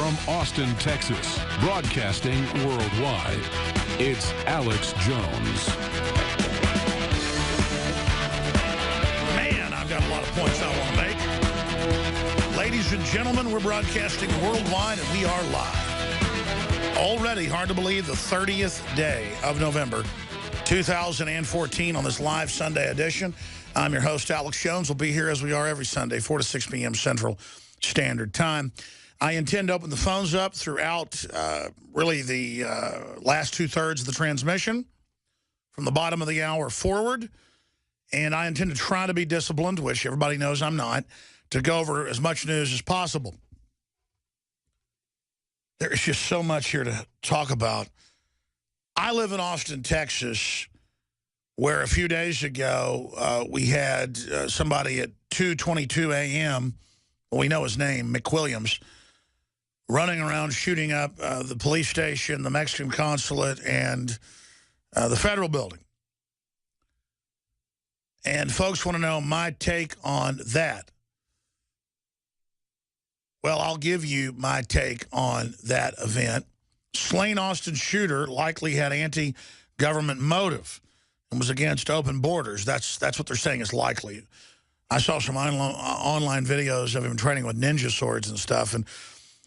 From Austin, Texas, broadcasting worldwide, it's Alex Jones. Man, I've got a lot of points I want to make. Ladies and gentlemen, we're broadcasting worldwide, and we are live. Already, hard to believe, the 30th day of November, 2014 on this live Sunday edition. I'm your host, Alex Jones. We'll be here as we are every Sunday, 4 to 6 p.m. Central Standard Time. I intend to open the phones up throughout really the last two-thirds of the transmission from the bottom of the hour forward. And I intend to try to be disciplined, which everybody knows I'm not, to go over as much news as possible. There's just so much here to talk about. I live in Austin, Texas, where a few days ago we had somebody at 2:22 a.m., well, we know his name, McWilliams, running around shooting up the police station, the Mexican consulate, and the federal building. And folks want to know my take on that. Well, I'll give you my take on that event. Slain Austin shooter likely had anti-government motive and was against open borders. That's what they're saying is likely. I saw some online videos of him training with ninja swords and stuff, and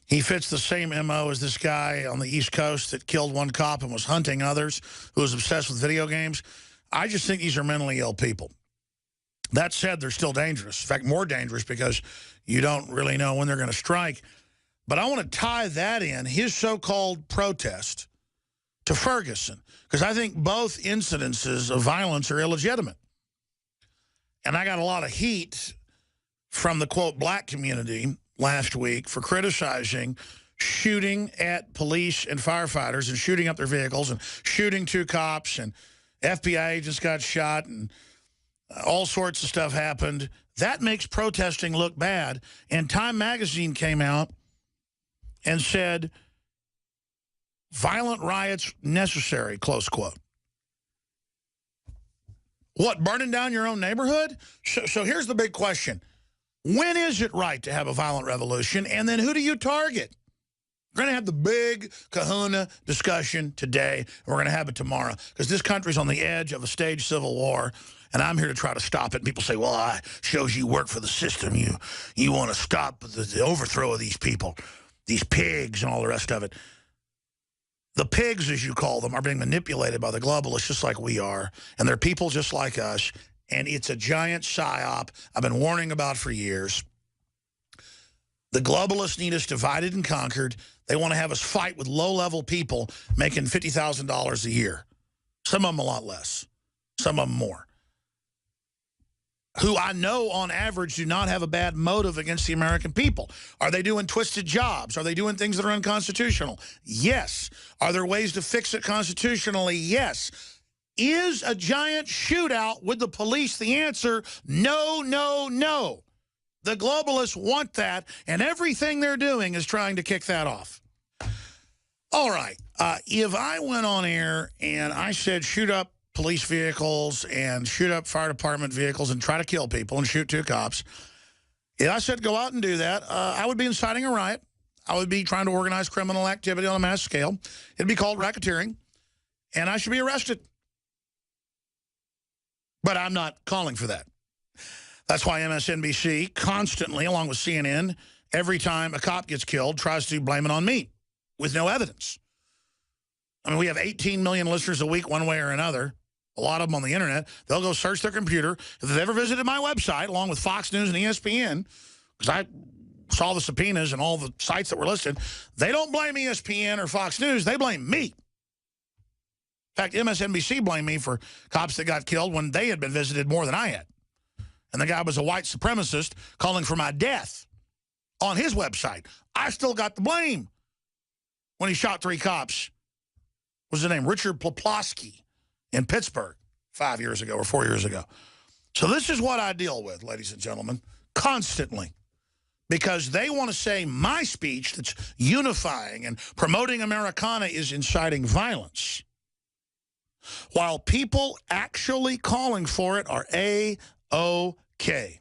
he fits the same MO as this guy on the East Coast that killed one cop and was hunting others, who was obsessed with video games. I just think these are mentally ill people. That said, they're still dangerous. In fact, more dangerous because you don't really know when they're going to strike. But I want to tie that in, his so-called protest, to Ferguson, because I think both incidences of violence are illegitimate. And I got a lot of heat from the, quote, black community last week for criticizing shooting at police and firefighters and shooting up their vehicles and shooting two cops, and FBI agents got shot, and all sorts of stuff happened. That makes protesting look bad. And Time magazine came out and said, violent riots necessary, close quote. What, burning down your own neighborhood? So here's the big question. When is it right to have a violent revolution? And then who do you target? We're going to have the big kahuna discussion today, and we're going to have it tomorrow, because this country's on the edge of a staged civil war, and I'm here to try to stop it. And people say, well, I shows you work for the system. You want to stop the overthrow of these people, these pigs and all the rest of it. The pigs, as you call them, are being manipulated by the globalists just like we are, and they're people just like us, and it's a giant psyop I've been warning about for years. The globalists need us divided and conquered. They want to have us fight with low-level people making $50,000 a year. Some of them a lot less. Some of them more. Who I know on average do not have a bad motive against the American people. Are they doing twisted jobs? Are they doing things that are unconstitutional? Yes. Are there ways to fix it constitutionally? Yes. Is a giant shootout with the police the answer? No, no, no. The globalists want that, and everything they're doing is trying to kick that off. All right. If I went on air and I said shoot up police vehicles and shoot up fire department vehicles and try to kill people and shoot two cops, if I said go out and do that, I would be inciting a riot. I would be trying to organize criminal activity on a mass scale. It'd be called racketeering, and I should be arrested. But I'm not calling for that. That's why MSNBC constantly, along with CNN, every time a cop gets killed, tries to blame it on me with no evidence. I mean, we have 18 million listeners a week one way or another, a lot of them on the internet. They'll go search their computer. If they've ever visited my website, along with Fox News and ESPN, because I saw the subpoenas and all the sites that were listed, they don't blame ESPN or Fox News. They blame me. In fact, MSNBC blamed me for cops that got killed when they had been visited more than I had. And the guy was a white supremacist calling for my death on his website. I still got the blame when he shot three cops. What was his name? Richard Poplawski in Pittsburgh 5 years ago or 4 years ago. So this is what I deal with, ladies and gentlemen, constantly. Because they want to say my speech that's unifying and promoting Americana is inciting violence, while people actually calling for it are A-OK.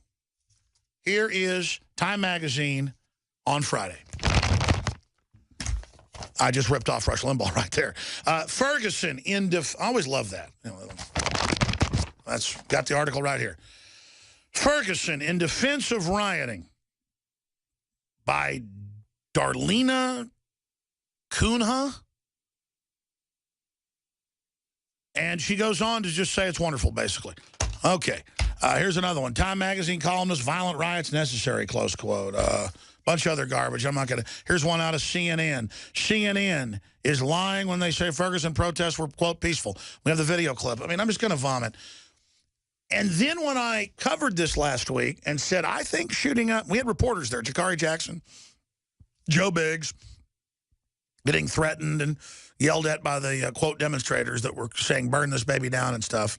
Here is Time magazine on Friday. I just ripped off Rush Limbaugh right there. Ferguson I always love that. That's got the article right here. Ferguson in defense of rioting by Darlena Cunha. And she goes on to just say it's wonderful, basically. Okay. Here's another one. Time magazine columnist, violent riots necessary, close quote. Bunch of other garbage. I'm not going to. Here's one out of CNN. CNN is lying when they say Ferguson protests were, quote, peaceful. We have the video clip. I mean, I'm just going to vomit. And then when I covered this last week and said, I think shooting up, we had reporters there, Jakari Jackson, Joe Biggs, getting threatened and yelled at by the, quote, demonstrators that were saying, burn this baby down and stuff.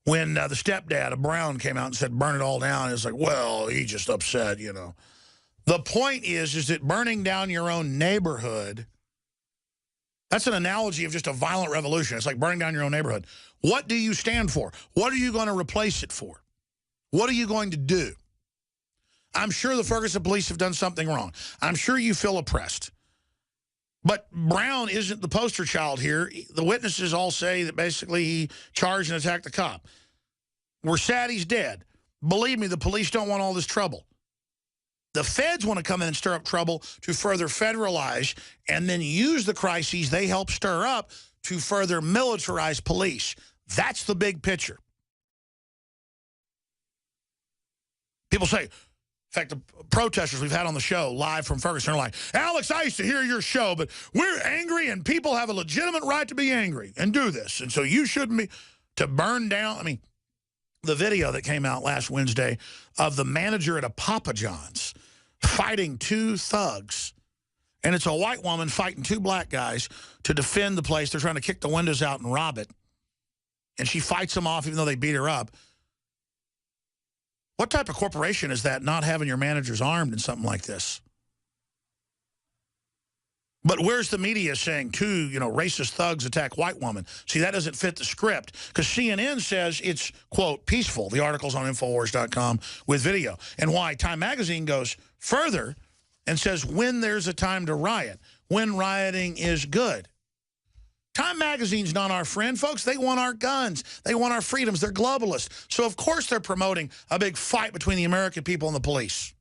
When the stepdad of Brown came out and said, burn it all down, it's like, well, he just upset, you know. The point is that burning down your own neighborhood, that's an analogy of just a violent revolution. It's like burning down your own neighborhood. What do you stand for? What are you going to replace it for? What are you going to do? I'm sure the Ferguson police have done something wrong. I'm sure you feel oppressed. But Brown isn't the poster child here. The witnesses all say that basically he charged and attacked the cop. We're sad he's dead. Believe me, the police don't want all this trouble. The feds want to come in and stir up trouble to further federalize and then use the crises they help stir up to further militarize police. That's the big picture. People say, in fact, the protesters we've had on the show live from Ferguson are like, Alex, I used to hear your show, but we're angry and people have a legitimate right to be angry and do this. And so you shouldn't be to burn down. I mean, the video that came out last Wednesday of the manager at a Papa John's fighting two thugs. And it's a white woman fighting two black guys to defend the place. They're trying to kick the windows out and rob it. And she fights them off even though they beat her up. What type of corporation is that, not having your managers armed in something like this? But where's the media saying two, racist thugs attack white woman? See, that doesn't fit the script because CNN says it's, quote, peaceful. The article's on Infowars.com with video. And why Time Magazine goes further and says when there's a time to riot, when rioting is good. Time Magazine's not our friend, folks. They want our guns. They want our freedoms. They're globalists. So, of course, they're promoting a big fight between the American people and the police.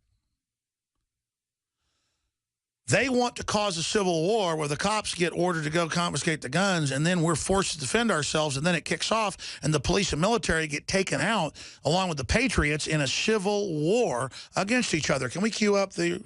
They want to cause a civil war where the cops get ordered to go confiscate the guns, and then we're forced to defend ourselves, and then it kicks off, and the police and military get taken out, along with the patriots, in a civil war against each other. Can we cue up the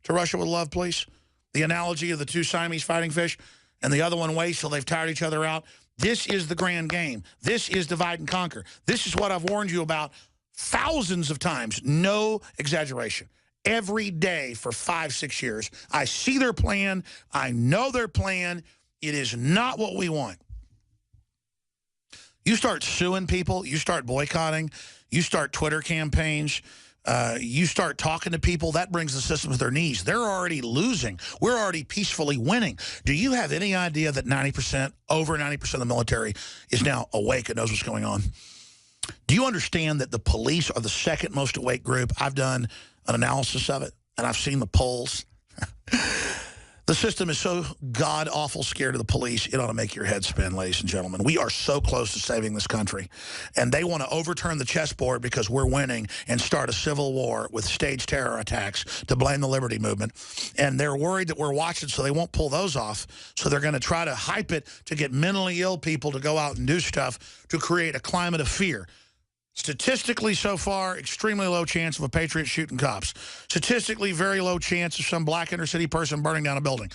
To Russia with Love, please? The analogy of the two Siamese fighting fish, and the other one waits till they've tired each other out. This is the grand game. This is divide and conquer. This is what I've warned you about thousands of times. No exaggeration. Every day for 5-6 years. I see their plan. I know their plan. It is not what we want. You start suing people. You start boycotting. You start Twitter campaigns. You start talking to people. That brings the system to their knees. They're already losing. We're already peacefully winning. Do you have any idea that over 90% of the military is now awake and knows what's going on? Do you understand that the police are the second most awake group? I've done an analysis of it, and I've seen the polls. The system is so god-awful scared of the police, it ought to make your head spin, ladies and gentlemen. We are so close to saving this country, and they want to overturn the chessboard because we're winning and start a civil war with staged terror attacks to blame the Liberty Movement. And they're worried that we're watching, so they won't pull those off. So they're going to try to hype it to get mentally ill people to go out and do stuff to create a climate of fear. Statistically, so far, extremely low chance of a patriot shooting cops. Statistically, very low chance of some black inner city person burning down a building.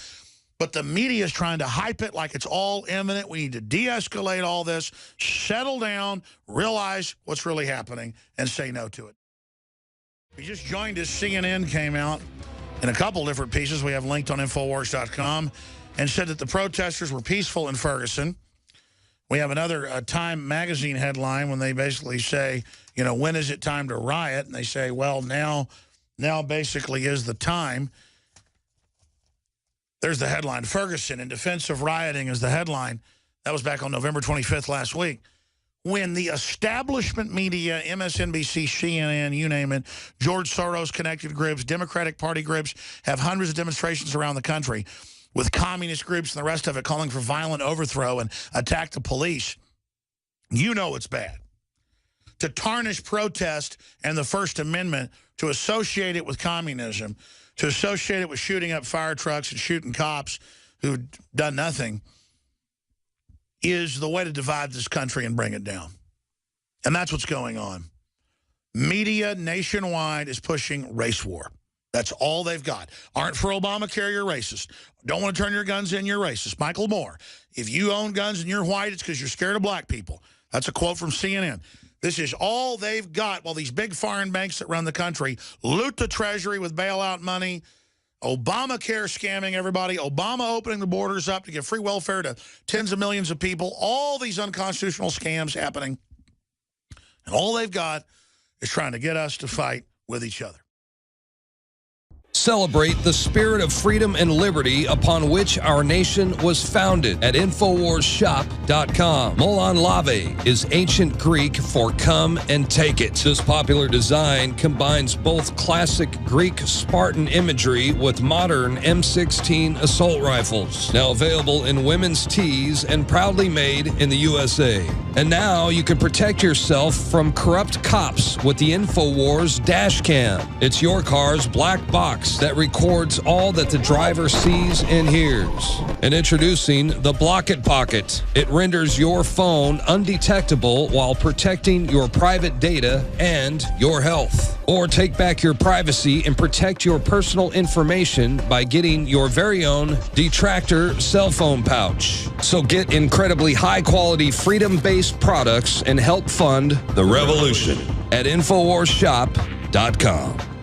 But the media is trying to hype it like it's all imminent. We need to de-escalate all this, settle down, realize what's really happening, and say no to it. We just joined us. CNN came out in a couple different pieces we have linked on Infowars.com and said that the protesters were peaceful in Ferguson. We have another Time Magazine headline when they basically say, when is it time to riot? And they say, well, now basically is the time. There's the headline. Ferguson in defense of rioting is the headline. That was back on November 25th last week. when the establishment media, MSNBC, CNN, you name it, George Soros-connected groups, Democratic Party groups, have hundreds of demonstrations around the country with communist groups and the rest of it calling for violent overthrow and attack the police, you know it's bad. To tarnish protest and the First Amendment, to associate it with communism, to associate it with shooting up fire trucks and shooting cops who've done nothing, is the way to divide this country and bring it down. And that's what's going on. Media nationwide is pushing race war. That's all they've got. Aren't for Obamacare, you're racist. Don't want to turn your guns in, you're racist. Michael Moore, if you own guns and you're white, it's because you're scared of black people. That's a quote from CNN. This is all they've got while these big foreign banks that run the country loot the Treasury with bailout money, Obamacare scamming everybody, Obama opening the borders up to give free welfare to tens of millions of people, all these unconstitutional scams happening. And all they've got is trying to get us to fight with each other. Celebrate the spirit of freedom and liberty upon which our nation was founded at InfoWarsShop.com. Molon Lave is ancient Greek for come and take it. This popular design combines both classic Greek Spartan imagery with modern M16 assault rifles. Now available in women's tees and proudly made in the USA. And now you can protect yourself from corrupt cops with the InfoWars dash cam. It's your car's black box that records all that the driver sees and hears. And introducing the Block It Pocket. It renders your phone undetectable while protecting your private data and your health. Or take back your privacy and protect your personal information by getting your very own Detractor cell phone pouch. So get incredibly high-quality, freedom-based products and help fund the revolution at InfoWarsShop.com.